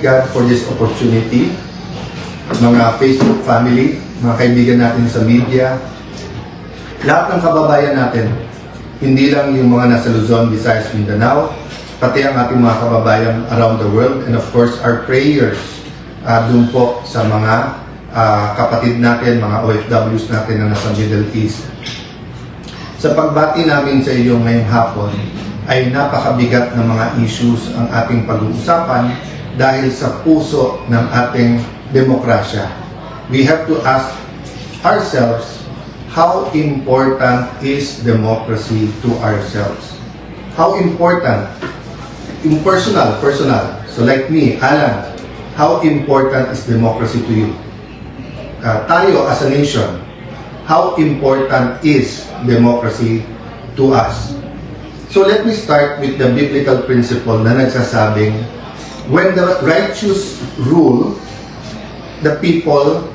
God for this opportunity. Mga Facebook family, mga kaibigan natin sa media, lahat ng kababayan natin, hindi lang yung mga nasa Luzon, Visayas, Mindanao, pati ang ating mga kababayan around the world, and of course our prayers dun po sa mga kapatid natin, mga OFWs natin na nasa Middle East. Sa pagbati namin sa iyo ngayong hapon, ay napakabigat ng mga issues ang ating pag-uusapan dahil sa puso ng ating demokrasya. We have to ask ourselves, how important is democracy to ourselves? How important? Yung personal. So like me, Alan, how important is democracy to you? Tayo as a nation, how important is democracy to us? So let me start with the biblical principle na nagsasabing, when the righteous rule, the people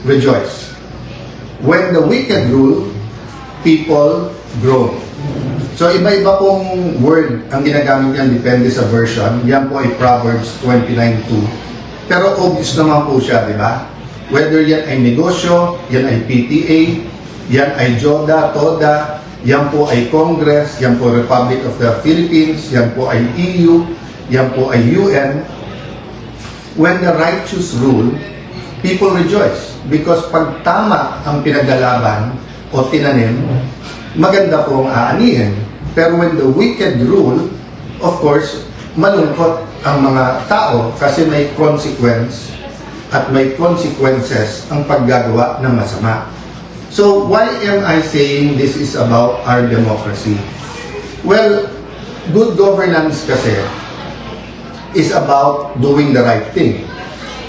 rejoice. When the wicked rule, people groan. So iba-iba pong word ang ginagamit yan, depende sa version. Yan po ay Proverbs 29:2. Pero obvious naman po siya, di ba? Whether yan ay negosyo, yan ay PTA, yan ay JODA, TODA, yan po ay Congress, yan po Republic of the Philippines, yan po ay EU, yan po ay UN. When the righteous rule, people rejoice. Because pag tama ang pinaglalaban o tinanim, maganda pong aanihin. Pero when the wicked rule, of course, malungkot ang mga tao kasi may consequence at may consequences ang paggagawa ng masama. So, why am I saying this is about our democracy? Well, good governance kasi is about doing the right thing.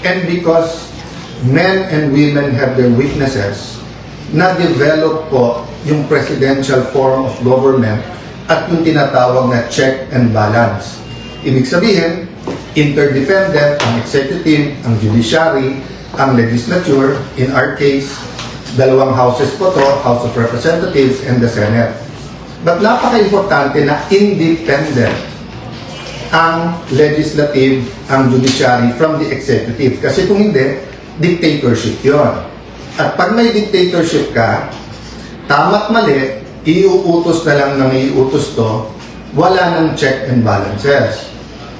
And because men and women have their weaknesses, na-develop po yung presidential form of government at yung tinatawag na check and balance. Ibig sabihin, interdependent ang executive, ang judiciary, ang legislature, in our case, dalawang houses po to, House of Representatives and the Senate. But napaka-importante na independent ang legislative, ang judiciary from the executive. Kasi kung hindi, dictatorship yon. At pag may dictatorship ka, tama't mali, iuutos na lang ng iuutos to, wala nang check and balances.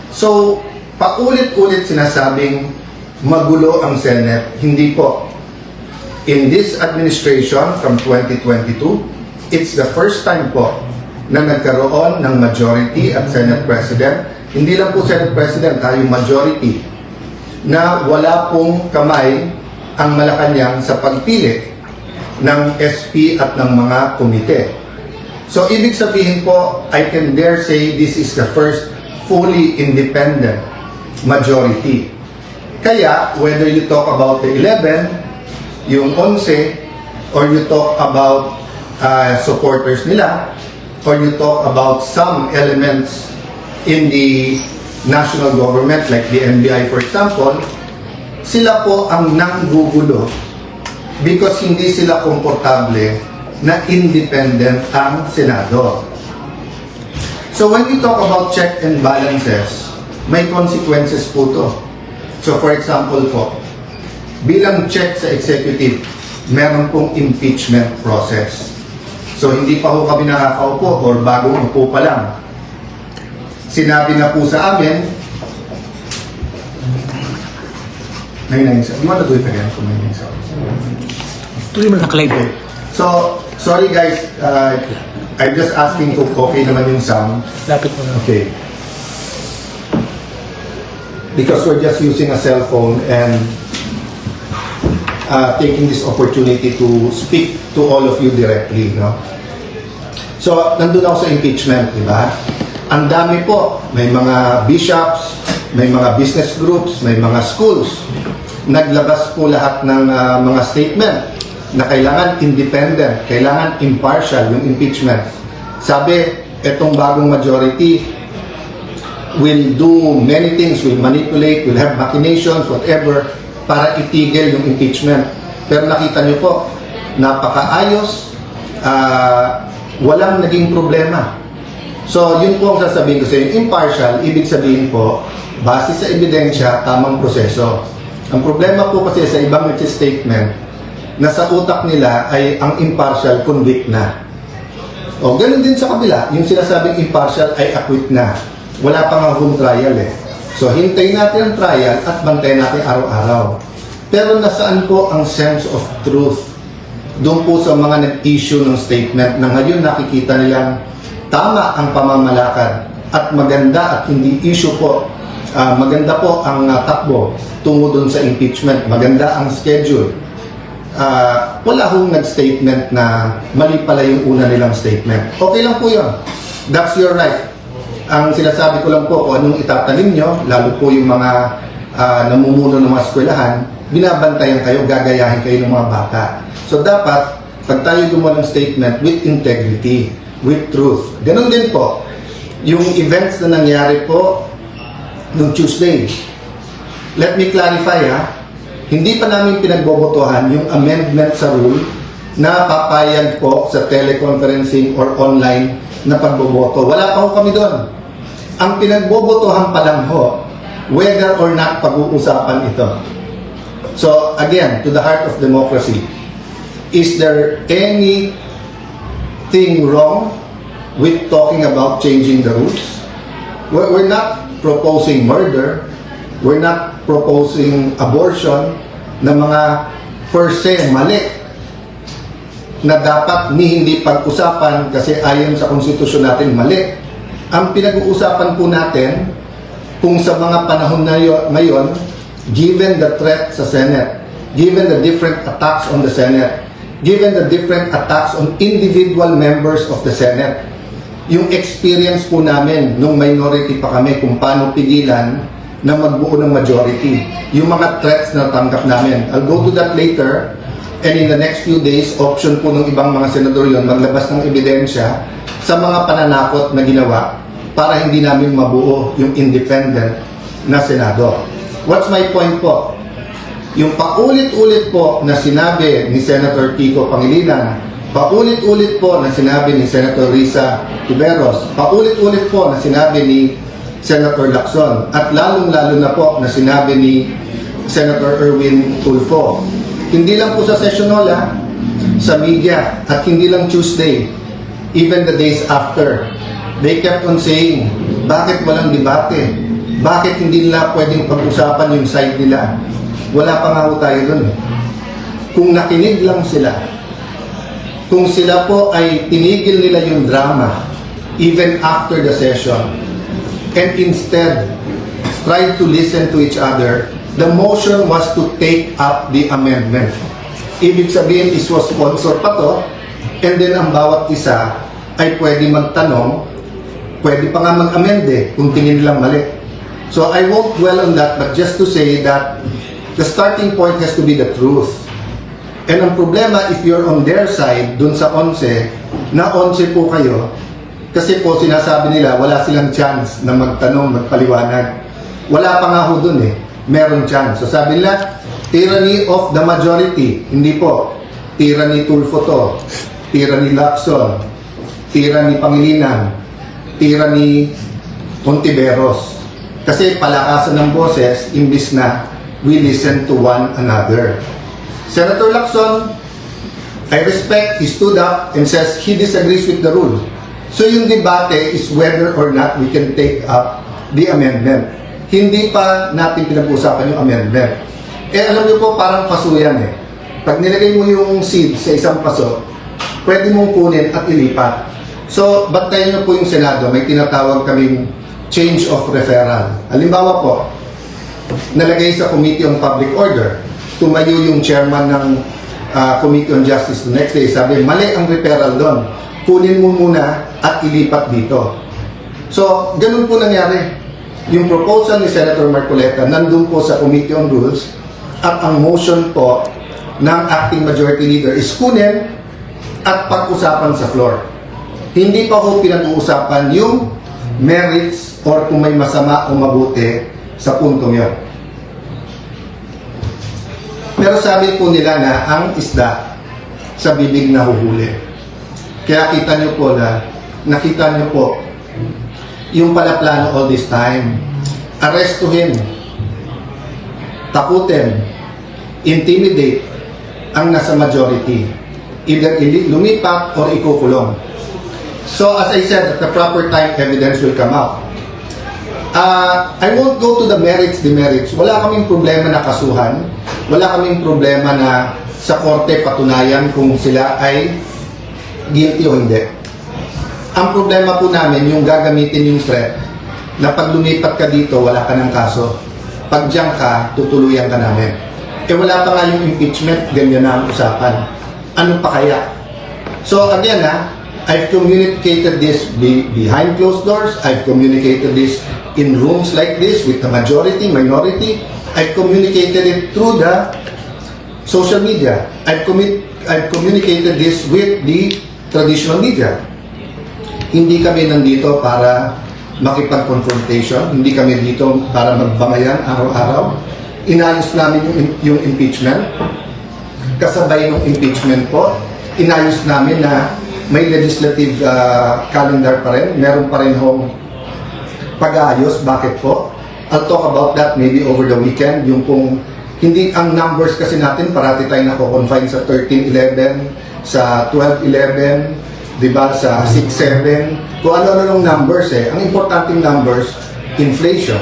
So, paulit-ulit sinasabing magulo ang Senate. Hindi po. In this administration from 2022, it's the first time po na nagkaroon ng majority at Senate President. Hindi lang po Senate President, yung majority na wala pong kamay ang Malacanang sa pagpili ng SP at ng mga komite. So, ibig sabihin po, I can dare say this is the first fully independent majority. Kaya, whether you talk about the 11, yung 11, or you talk about supporters nila, or you talk about some elements in the national government like the NBI for example, sila po ang nanggugulo because hindi sila komportable na independent ang Senado. So when we talk about check and balances, may consequences po to. So for example po, bilang check sa executive, meron pong impeachment process. So hindi pa ho kami nakakaupo or bagong upo pa lang. Sinabi na po sa amin, you want to do it again? Tuloy mo nakalay po. So, sorry guys, I'm just asking kung okay naman yung sound. Lapit mo na. Okay. Because we're just using a cell phone and taking this opportunity to speak to all of you directly, no? So, nandun ako sa impeachment, di ba? Ang dami po, may mga bishops, may mga business groups, may mga schools. Naglabas po lahat ng mga statement na kailangan independent, kailangan impartial yung impeachment. Sabi, etong bagong majority will do many things, will manipulate, will have machinations, whatever, para itigil yung impeachment. Pero nakita niyo po, napakaayos, walang naging problema. So, yun po ang sasabihin ko sa inyo. Impartial, ibig sabihin po, base sa ebidensya, tamang proseso. Ang problema po kasi sa ibang statement, na sa utak nila ay ang impartial convict na. O, ganun din sa kabila, yung sinasabing impartial ay acquit na. Wala pa nga home trial eh. So, hintayin natin ang trial at bantayan natin araw-araw. Pero nasaan po ang sense of truth? Doon po sa mga nag-issue ng statement na ngayon nakikita nilang tama ang pamamalakad at maganda at hindi issue po. Maganda po ang takbo tungo doon sa impeachment. Maganda ang schedule. Wala hong nag-statement na mali pala yung una nilang statement. Okay lang po yun. That's your right. Ang sinasabi ko lang po kung anong itatanim nyo, lalo po yung mga namumuno ng mga eskwelahan, binabantayan kayo, gagayahin kayo ng mga bata. So dapat, pag tayo gumawa ng statement with integrity, with truth. Ganon din po, yung events na nangyari po noong Tuesday. Let me clarify hindi pa namin pinagbobotohan yung amendment sa rule na papayag po sa teleconferencing or online na pagboboto. Wala pa ho kami doon. Ang pinagbobotohan pa lang ho, whether or not pag-uusapan ito. So again, to the heart of democracy, is there anything wrong with talking about changing the rules? We're not proposing murder. We're not proposing abortion na mga per se mali na dapat hindi pag-usapan kasi ayon sa konstitusyon natin mali. Ang pinag-uusapan po natin kung sa mga panahon na ngayon, given the threat sa Senate, given the different attacks on the Senate, given the different attacks on individual members of the Senate, yung experience po namin nung minority pa kami kung paano pigilan na magbuo ng majority. Yung mga threats na tanggap namin. I'll go to that later. And in the next few days, option po ng ibang mga senador yon maglabas ng ebidensya sa mga pananakot na ginawa para hindi namin mabuo yung independent na Senado. What's my point po? Yung paulit-ulit po na sinabi ni Senator Kiko Pangilinan, paulit-ulit po na sinabi ni Senator Risa Tiveros, paulit-ulit po na sinabi ni Senator Lacson, at lalong-lalo na po na sinabi ni Senator Erwin Tulfo. Hindi lang po sa session hall, sa media, at hindi lang Tuesday, even the days after. They kept on saying, bakit walang debate? Bakit hindi nila pwedeng pag-usapan yung side nila? Wala pa nga ho tayo dun. Kung nakinig lang sila, kung sila po ay tinigil nila yung drama, even after the session, and instead try to listen to each other, the motion was to take up the amendment. Ibig sabihin, is was sponsor pa to, and then ang bawat isa ay pwede magtanong, pwede pa nga mag-amend kung tingin nilang mali. So I won't dwell on that, but just to say that the starting point has to be the truth. And ang problema, if you're on their side, dun sa 11, na 11 po kayo, kasi po sinasabi nila, wala silang chance na magtanong, magpaliwanag. Wala pa nga ho dun meron chance. So sabi nila, tyranny of the majority. Hindi po. Tyranny Tulfo to. Tyranny Lacson. Tyranny Pangilinan. Tyranny Ontiveros. Kasi palakasan ng boses, imbis na we listen to one another. Senator Lacson, I respect, he stood up and says he disagrees with the rule. So yung debate is whether or not we can take up the amendment. Hindi pa natin pinag-usapan yung amendment. Alam niyo po, parang paso yan Pag nilagay mo yung seed sa isang paso, pwede mong kunin at ilipat. So, bantayan niyo po yung Senado. May tinatawag kaming change of referral. Halimbawa po, nalagay sa Committee on Public Order, tumayo yung chairman ng Committee on Justice the next day, sabi, mali ang referral doon. Kunin mo muna at ilipat dito. So, ganun po nangyari. Yung proposal ni Senator Marcoleta nandun po sa Committee on Rules at ang motion po ng acting majority leader is kunin at pag-usapan sa floor. Hindi pa po pinag-uusapan yung merits or kung may masama o mabuti sa puntong yun. Pero sabi po nila na ang isda sa bibig na huhuli. Kaya kita nyo po yung pala plano all this time. arestuhin, takutin, intimidate ang nasa majority. Either lumipat or ikukulong. So as I said, at the proper time, evidence will come out. I won't go to the merits, demerits. Wala kaming problema na kasuhan. Wala kaming problema na sa korte patunayan kung sila ay guilty o hindi. Ang problema po namin, yung gagamitin yung threat, na pag lumipat ka dito, wala ka ng kaso. Pag diyan ka, tutuluyan ka namin. Wala pa nga yung impeachment, ganyan na ang usapan. Ano pa kaya? So again I've communicated this behind closed doors. I've communicated this in rooms like this with the majority, minority. I've communicated it through the social media. I've communicated this with the traditional media. Hindi kami nandito para makipag-confrontation. Hindi kami dito para magbangayan araw-araw. Inayos namin yung impeachment. Kasabay ng impeachment po, inayos namin na may legislative calendar pa rin. Meron pa rin hong pag-aayos. Bakit po? I'll talk about that maybe over the weekend. Yung kung hindi ang numbers kasi natin, parati tayo nako-confine sa 13-11, sa 12-11, diba, sa 6-7, kung ano-ano ng numbers Ang importanteng numbers, inflation.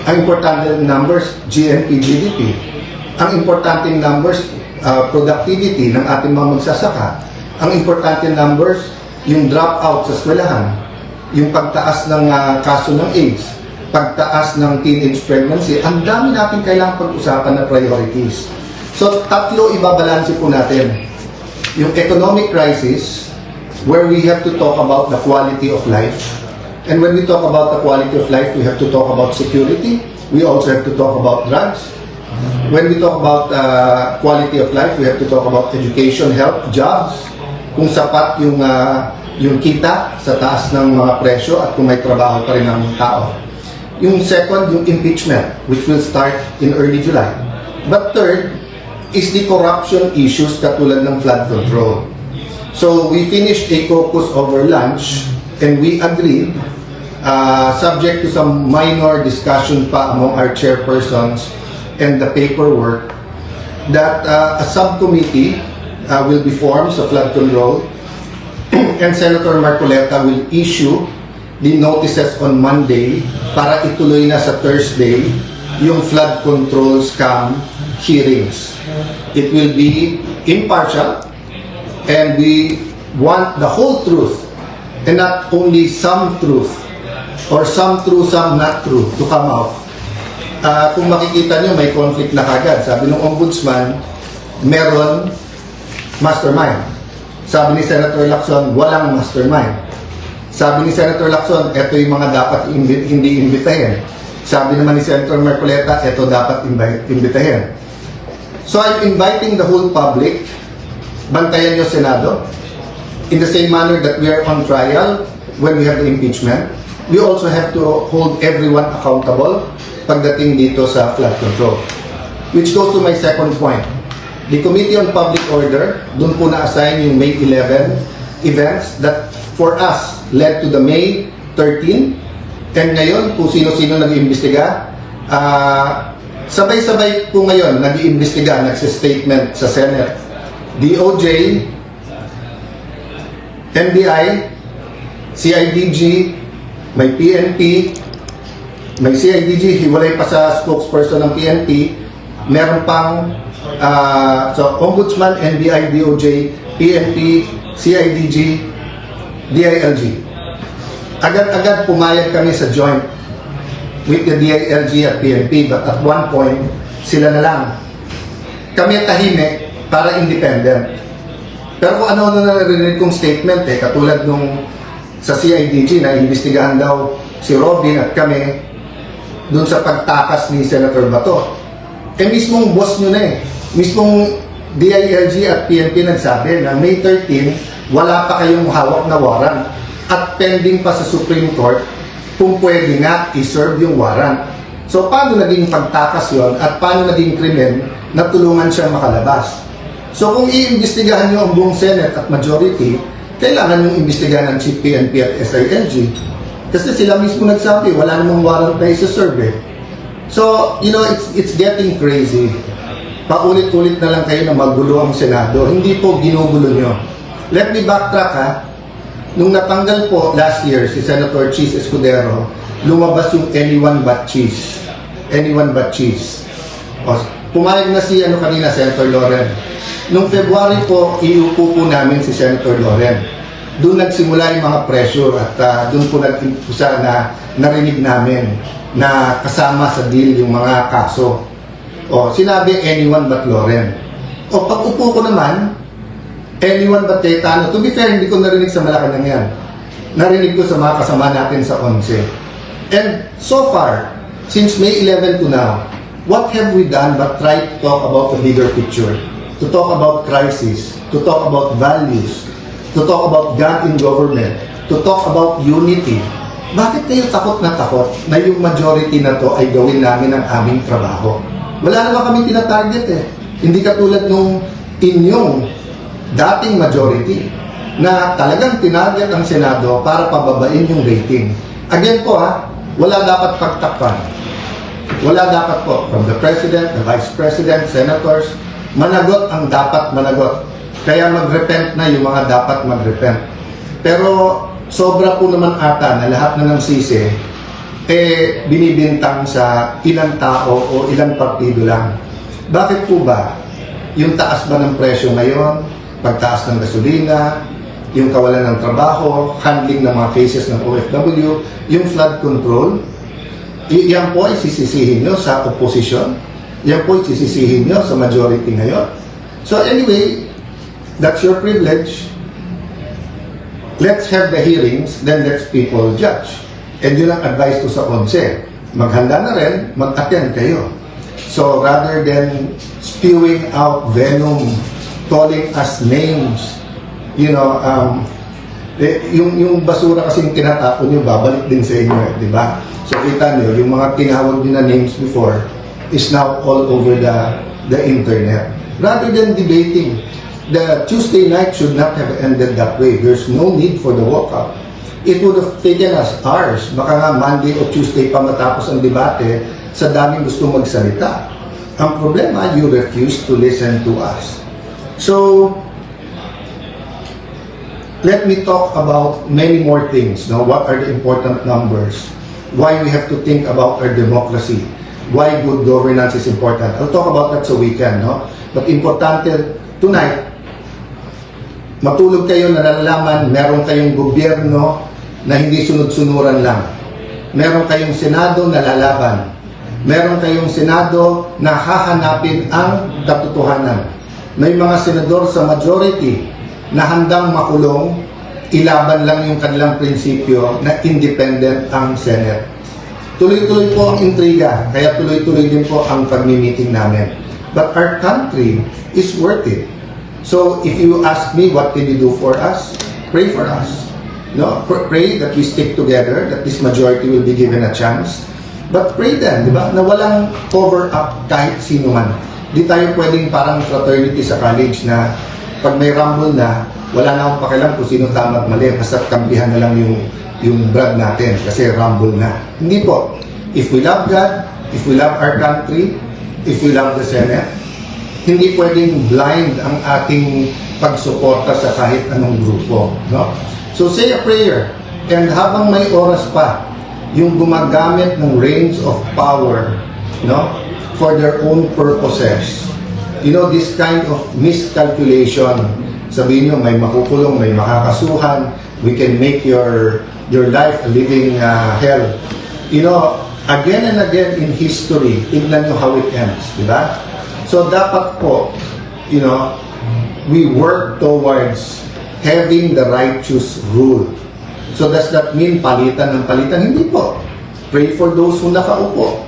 Ang importanteng numbers, GNP, GDP. Ang importanteng numbers, productivity ng ating mga magsasaka. Ang importanteng numbers, yung dropout sa eskwelahan. Yung pagtaas ng kaso ng AIDS. Pagtaas ng teenage pregnancy. Ang dami natin kailangang pag-usapan na priorities. So, tatlo ibabalanse po natin. Yung economic crisis, where we have to talk about the quality of life. And when we talk about the quality of life, we have to talk about security. We also have to talk about drugs. When we talk about quality of life, we have to talk about education, health, jobs. Kung sapat yung kita sa taas ng mga presyo at kung may trabaho pa rin ang tao. Yung second, yung impeachment, which will start in early July. But third, is the corruption issues katulad ng flood control. So we finished a caucus over lunch and we agreed, subject to some minor discussion pa among our chairpersons and the paperwork, that a subcommittee will be formed sa flood control and Senator Marcoleta will issue the notices on Monday para ituloy na sa Thursday yung flood control scam hearings. It will be impartial and we want the whole truth and not only some truth or some true, some not true to come out. Kung makikita nyo, may conflict na kagad. Sabi ng ombudsman, meron mastermind. Sabi ni Senator Lacson, walang mastermind. Sabi ni Senator Lacson, eto yung mga dapat hindi imbitahin. Sabi naman ni Senator Marcoleta, eto dapat imbitahin. So I'm inviting the whole public, bantayan nyo Senado, in the same manner that we are on trial when we have the impeachment. We also have to hold everyone accountable pagdating dito sa flood control. Which goes to my second point. The Committee on Public Order, dun po na-assign yung May 11 events that for us led to the May 13. And ngayon, kung sino-sino nag-iimbestiga, sabay-sabay po ngayon nag-iimbestiga, nagsistatement sa Senate. DOJ, NBI, CIDG, may PNP, may CIDG, hiwalay pa sa spokesperson ng PNP, meron pang so Ombudsman, NBI, DOJ, PNP, CIDG, DILG. Agad-agad pumayag kami sa joint with the DILG at PNP, but at one point, sila na lang. Kami tahimik para independent. Pero kung ano na narinig kong statement, katulad nung sa CIDG na imbestigahan daw si Robin at kami dun sa pagtakas ni Senator Bato. Mismong boss nyo na mismong DILG at PNP nagsabi na May 13, wala pa kayong hawak na warrant at pending pa sa Supreme Court kung pwede nga i-serve yung warrant. So paano naging pagtakas yon at paano naging krimen na tulungan siya makalabas? So kung iimbestigahan nyo ang buong Senate at majority, kailangan yung imbestigahan ng Chief PNP at SILG. Kasi sila mismo nagsabi, wala namang warrant na isa-serve eh. So, it's getting crazy. Paulit-ulit na lang kayo na magulo ang Senado. Hindi po ginugulo nyo. Let me backtrack ha. Nung natanggal po last year si Senator Cheese Escudero, lumabas yung anyone but cheese. Anyone but cheese. O, pumayag na si kanina, Senator Loren. Nung February po, iupo po namin si Senator Loren. Doon nagsimula yung mga pressure at doon po nag-impulsa na narinig namin na kasama sa deal yung mga kaso. O, sinabi anyone but Loren. O, pag upo ko naman, anyone but Cayetano. To be fair, hindi ko narinig sa Malacanang yan. Narinig ko sa mga kasama natin sa 11. And so far, since May 11 to now, what have we done but try to talk about the bigger picture? To talk about crisis, to talk about values, to talk about God in government, to talk about unity. Bakit kayo takot na yung majority na to ay gawin namin ang aming trabaho? Wala naman kami tinatarget eh. Hindi katulad nung inyong dating majority na talagang tinarget ang Senado para pababain yung rating. Again po wala dapat pagtakpan. Wala dapat po from the President, the Vice President, Senators, managot ang dapat managot. Kaya mag-repent na yung mga dapat mag-repent. Pero sobra po naman ata na lahat na ng sisi binibintang sa ilang tao o ilang partido lang. Bakit po ba? Yung taas ba ng presyo ngayon, pagtaas ng gasolina, yung kawalan ng trabaho, handling ng mga cases ng OFW, yung flood control, yan po ay sisisihin nyo sa opposition, yan po ay sisisihin nyo sa majority ngayon. So anyway, that's your privilege. Let's have the hearings, then let's people judge. And yun ang advice ko sa 11. Maghanda na rin, mag-attend kayo. So rather than spewing out venom, calling us names, yung basura kasing tinatapon nyo, babalik din sa inyo, di ba? So kita nyo, yung mga tinawag nyo na names before is now all over the internet. Rather than debating, the Tuesday night should not have ended that way. There's no need for the walkout. It would have taken us hours. Baka nga Monday o Tuesday pa matapos ang debate sa daming gusto magsalita. Ang problema, you refuse to listen to us. So, let me talk about many more things. No? What are the important numbers? Why we have to think about our democracy? Why good governance is important? I'll talk about that sa weekend. No? But importante, tonight, matulog kayo na nalalaman, meron kayong gobyerno na hindi sunod-sunuran lang. Meron kayong Senado na lalaban. Meron kayong Senado na hahanapin ang katotohanan. May mga senador sa majority na handang makulong, ilaban lang yung kanilang prinsipyo na independent ang Senate. Tuloy-tuloy po ang intriga, kaya tuloy-tuloy din po ang pagmi-meeting namin. But our country is worth it. So if you ask me what can you do for us, pray for us. No, pray that we stick together, that this majority will be given a chance. But pray then, di ba, na walang cover up kahit sino man. Di tayo pwedeng parang fraternity sa college na pag may rumble na, wala na akong pakialam kung sino tama at mali, basta kampihan na lang yung brad natin kasi rumble na. Hindi po. If we love God, if we love our country, if we love the Senate, hindi pwedeng blind ang ating pagsuporta sa kahit anong grupo. No? So say a prayer, and habang may oras pa, yung gumagamit ng reins of power, no, for their own purposes. This kind of miscalculation, sabihin nyo, may makukulong, may makakasuhan, we can make your life a living hell. Again and again in history, tignan nyo how it ends, di ba? So dapat po, we work towards having the righteous rule. So does that mean palitan ng palitan? Hindi po. Pray for those who nakaupo.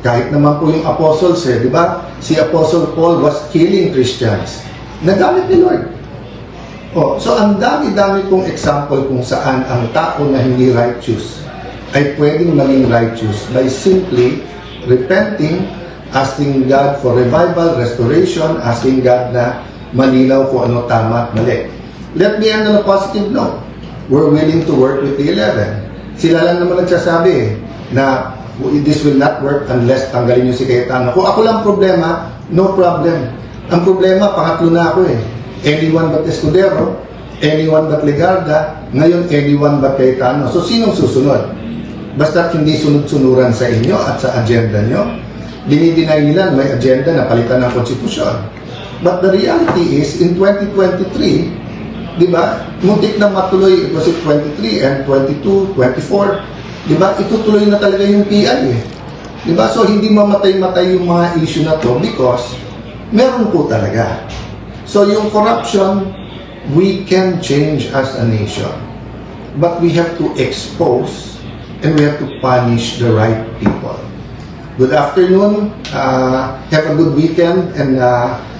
Kahit naman po yung apostles, di ba? Si Apostle Paul was killing Christians. Nagamit ni Lord. So ang dami-dami kong example kung saan ang tao na hindi righteous ay pwedeng maging righteous by simply repenting, asking God for revival, restoration, asking God na malinaw kung ano tama at mali. Let me end on a positive note. We're willing to work with the 11. Sila lang naman nagsasabi na this will not work unless tanggalin nyo si Cayetano. Kung ako lang problema, no problem. Ang problema, pangatlo na ako Anyone but Escudero, anyone but Legarda, ngayon anyone but Cayetano. So sinong susunod? Basta't hindi sunod-sunuran sa inyo at sa agenda nyo, dinideny nila may agenda na palitan ng konstitusyon. But the reality is, in 2023, di ba, muntik na matuloy, it was it 23 and 22, 24, di ba, itutuloy na talaga yung PI Di ba? So, hindi mamatay-matay yung mga issue na to because meron po talaga. So, yung corruption, we can change as a nation. But we have to expose and we have to punish the right people. Good afternoon. Have a good weekend. And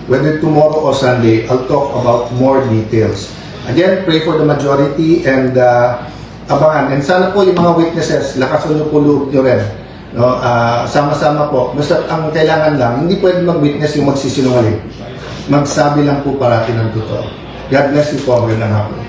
whether tomorrow or Sunday, I'll talk about more details. Again, pray for the majority and abangan. And sana po yung mga witnesses, lakasan nyo po loob nyo rin. No, sama-sama po. Basta ang kailangan lang, hindi pwede mag-witness yung magsisinungaling. Magsabi lang po parati ng totoo. God bless you po. Magandang hapon.